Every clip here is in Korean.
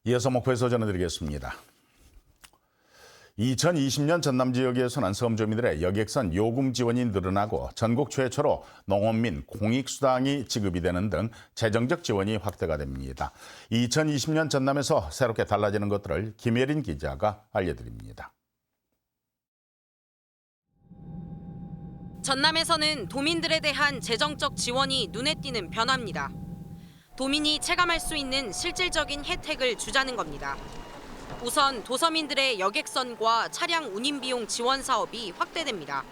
이어서 목포에서 전해드리겠습니다. 2020년 전남 지역에서는 섬주민들의 여객선 요금 지원이 늘어나고 전국 최초로 농업민 공익수당이 지급이 되는 등 재정적 지원이 확대가 됩니다. 2020년 전남에서 새롭게 달라지는 것들을 김예린 기자가 알려드립니다. 전남에서는 도민들에 대한 재정적 지원이 눈에 띄는 변화입니다. 도민이 체감할 수 있는 실질적인 혜택을 주자는 겁니다. 우선 도서민들의 여객선과 차량 운임 비용 지원 사업이 확대됩니다.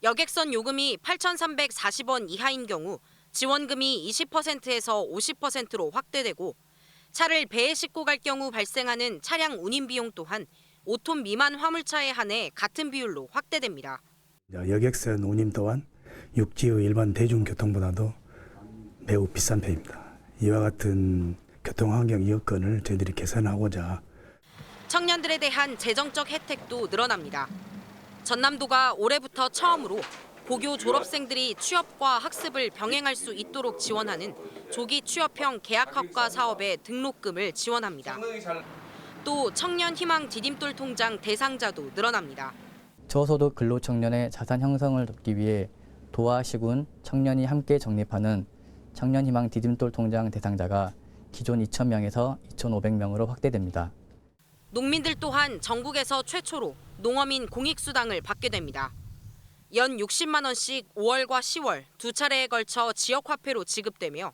여객선 요금이 8,340원 이하인 경우 지원금이 20%에서 50%로 확대되고 차를 배에 싣고 갈 경우 발생하는 차량 운임 비용 또한 5톤 미만 화물차에 한해 같은 비율로 확대됩니다. 여객선 운임 또한 육지의 일반 대중교통보다도 매우 비싼 편입니다. 이와 같은 교통환경 여건을 저희들이 개선하고자 청년들에 대한 재정적 혜택도 늘어납니다. 전남도가 올해부터 처음으로 고교 졸업생들이 취업과 학습을 병행할 수 있도록 지원하는 조기 취업형 계약학과 사업의 등록금을 지원합니다. 또 청년 희망 디딤돌 통장 대상자도 늘어납니다. 저소득 근로청년의 자산 형성을 돕기 위해 도와 시군 청년이 함께 적립하는 청년희망 디딤돌 통장 대상자가 기존 2,000명에서 2,500명으로 확대됩니다. 농민들 또한 전국에서 최초로 농어민 공익수당을 받게 됩니다. 연 60만 원씩 5월과 10월 두 차례에 걸쳐 지역화폐로 지급되며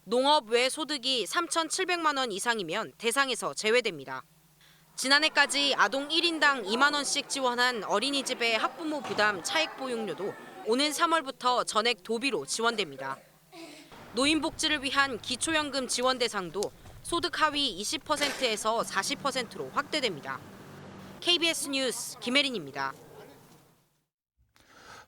농업 외 소득이 3,700만 원 이상이면 대상에서 제외됩니다. 지난해까지 아동 1인당 2만 원씩 지원한 어린이집의 학부모 부담 차액 보육료도 오는 3월부터 전액 도비로 지원됩니다. 노인복지를 위한 기초연금 지원 대상도 소득 하위 20%에서 40%로 확대됩니다. KBS 뉴스 김혜린입니다.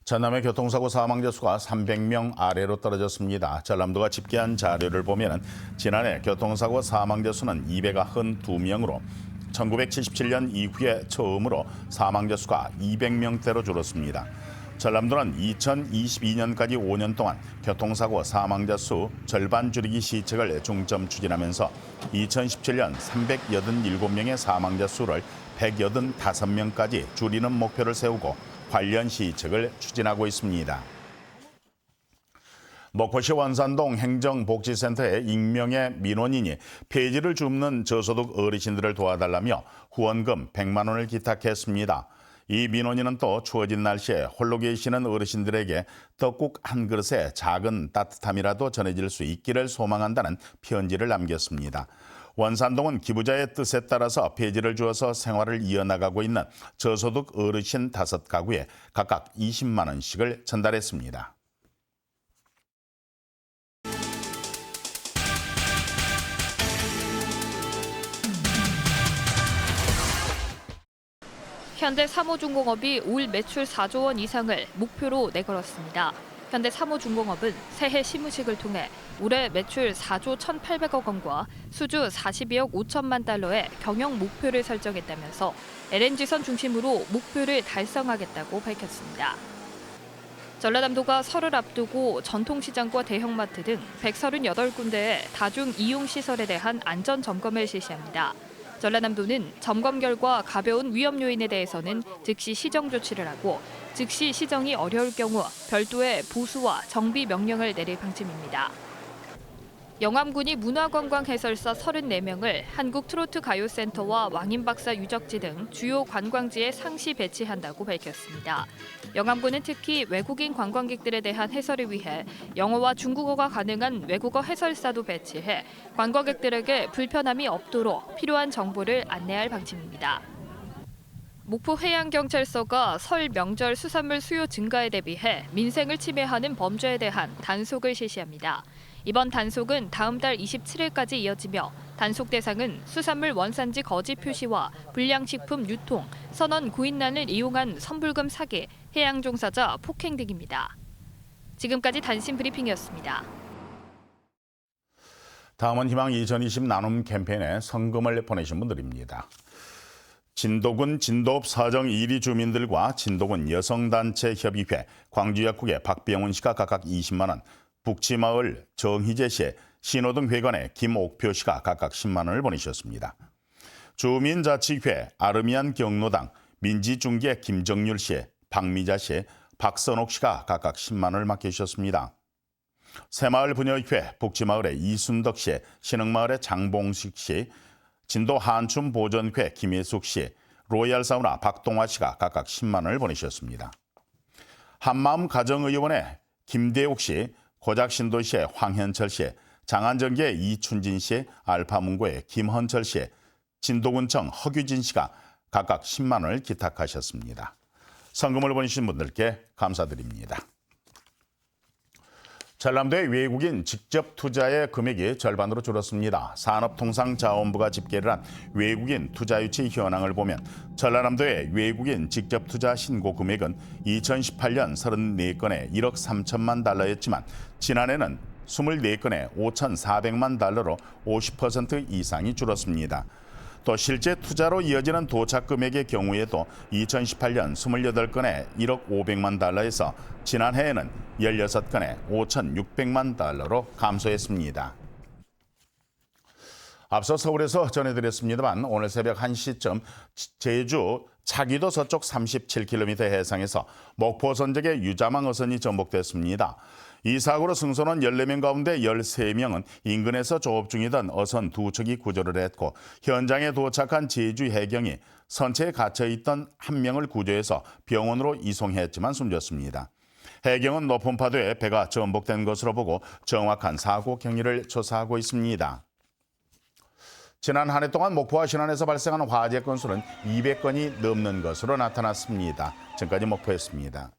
전남의 교통사고 사망자 수가 300명 아래로 떨어졌습니다. 전남도가 집계한 자료를 보면 지난해 교통사고 사망자 수는 292명으로 1977년 이후에 처음으로 사망자 수가 200명대로 줄었습니다. 전남도는 2022년까지 5년 동안 교통사고 사망자 수 절반 줄이기 시책을 중점 추진하면서 2017년 387명의 사망자 수를 185명까지 줄이는 목표를 세우고 관련 시책을 추진하고 있습니다. 목포시 원산동 행정복지센터에 익명의 민원인이 폐지를 줍는 저소득 어르신들을 도와달라며 후원금 100만 원을 기탁했습니다. 이 민원인은 또 추워진 날씨에 홀로 계시는 어르신들에게 떡국 한 그릇에 작은 따뜻함이라도 전해질 수 있기를 소망한다는 편지를 남겼습니다. 원산동은 기부자의 뜻에 따라서 폐지를 주어서 생활을 이어나가고 있는 저소득 어르신 5가구에 각각 20만 원씩을 전달했습니다. 현대사모중공업이 올 매출 4조 원 이상을 목표로 내걸었습니다. 현대사모중공업은 새해 시무식을 통해 올해 매출 4조 1,800억 원과 수주 42억 5천만 달러의 경영 목표를 설정했다면서 LNG선 중심으로 목표를 달성하겠다고 밝혔습니다. 전라남도가 설을 앞두고 전통시장과 대형마트 등 138군데의 다중 이용시설에 대한 안전 점검을 실시합니다. 전라남도는 점검 결과 가벼운 위험 요인에 대해서는 즉시 시정 조치를 하고 즉시 시정이 어려울 경우 별도의 보수와 정비 명령을 내릴 방침입니다. 영암군이 문화관광해설사 34명을 한국트로트가요센터와 왕인박사 유적지 등 주요 관광지에 상시 배치한다고 밝혔습니다. 영암군은 특히 외국인 관광객들에 대한 해설을 위해 영어와 중국어가 가능한 외국어 해설사도 배치해 관광객들에게 불편함이 없도록 필요한 정보를 안내할 방침입니다. 목포해양경찰서가 설 명절 수산물 수요 증가에 대비해 민생을 침해하는 범죄에 대한 단속을 실시합니다. 이번 단속은 다음 달 27일까지 이어지며 단속 대상은 수산물 원산지 거짓 표시와 불량식품 유통, 선원 구인난을 이용한 선불금 사기, 해양 종사자 폭행 등입니다. 지금까지 단신 브리핑이었습니다. 다음은 희망 2020 나눔 캠페인에 성금을 보내신 분들입니다. 진도군 진도읍 사정 1위 주민들과 진도군 여성단체협의회, 광주약국의 박병훈 씨가 각각 20만 원, 북치마을 정희재 씨, 신호등 회관의 김옥표 씨가 각각 10만 원을 보내주셨습니다. 주민자치회 아르미안 경로당 민지중계 김정률 씨, 박미자 씨, 박선옥 씨가 각각 10만 원을 맡겨주셨습니다. 새마을 부녀회 복지마을의 이순덕 씨, 신흥마을의 장봉식 씨, 진도 한춤 보전회 김혜숙 씨, 로얄사우나 박동화 씨가 각각 10만 원을 보내주셨습니다. 한마음 가정의원의 김대욱 씨, 고작신도시의 황현철 씨, 장안정계의 이춘진 씨, 알파문고의 김헌철 씨, 진도군청 허규진 씨가 각각 10만 원을 기탁하셨습니다. 성금을 보내주신 분들께 감사드립니다. 전남도의 외국인 직접 투자의 금액이 절반으로 줄었습니다. 산업통상자원부가 집계를 한 외국인 투자 유치 현황을 보면 전라남도의 외국인 직접 투자 신고 금액은 2018년 34건에 1억 3천만 달러였지만 지난해는 24건에 5,400만 달러로 50% 이상이 줄었습니다. 또 실제 투자로 이어지는 도착 금액의 경우에도 2018년 28건에 1억 500만 달러에서 지난해에는 16건에 5,600만 달러로 감소했습니다. 앞서 서울에서 전해드렸습니다만 오늘 새벽 1시쯤 제주 차기도 서쪽 37km 해상에서 목포 선적의 유자망 어선이 전복됐습니다. 이 사고로 승선원 14명 가운데 13명은 인근에서 조업 중이던 어선 2척이 구조를 했고 현장에 도착한 제주 해경이 선체에 갇혀있던 1명을 구조해서 병원으로 이송했지만 숨졌습니다. 해경은 높은 파도에 배가 전복된 것으로 보고 정확한 사고 경위를 조사하고 있습니다. 지난 한 해 동안 목포와 신안에서 발생한 화재 건수는 200건이 넘는 것으로 나타났습니다. 지금까지 목포였습니다.